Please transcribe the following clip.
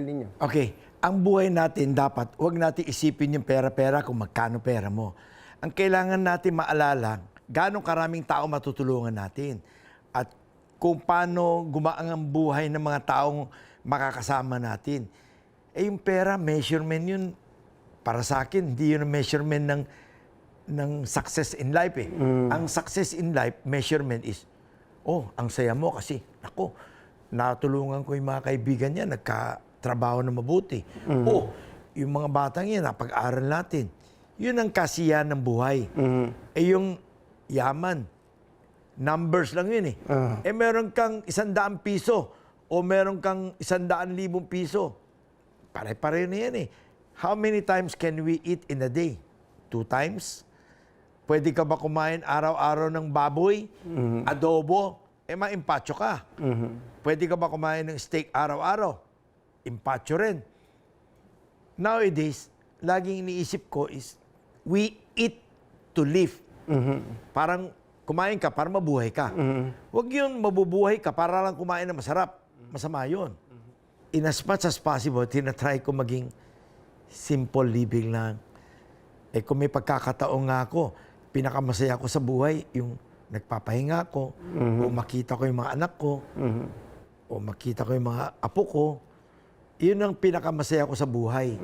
ninyo. Okay, ang buhay natin dapat, huwag natin isipin yung pera-pera kung magkano pera mo. Ang kailangan natin maalala, gano'ng karaming tao matutulungan natin. At kung paano gumaang ang buhay ng mga taong makakasama natin. Eh yung pera, measurement yun, para sa akin, hindi yun ang measurement ng success in life eh. Ang success in life, measurement is, oh, ang saya mo kasi, ako, natulungan ko yung mga kaibigan niya, nagkatrabaho na mabuti. Oh, yung mga batang yan, napag-aral natin. Yun ang kasiyahan ng buhay. Eh yung yaman, numbers lang yun eh. Eh meron kang 100 piso o meron kang 100,000 piso. Pare-pare na yan eh. How many times can we eat in a day? 2 times? Pwede ka ba kumain araw-araw ng baboy, adobo? Eh maimpacho ka. Pwede ka ba kumain ng steak araw-araw? Impacho rin. Nowadays, laging iniisip ko is, we eat to live. Parang kumain ka para mabuhay ka. Huwag yun mabubuhay ka para lang kumain na masarap. Masama yun. In as much as possible, tinatry ko maging simple living lang. Eh kung may pagkakataon nga ako, pinakamasaya ko sa buhay, yung nagpapahinga ko, o makita ko yung mga anak ko, o makita ko yung mga apo ko, yun ang pinakamasaya ko sa buhay.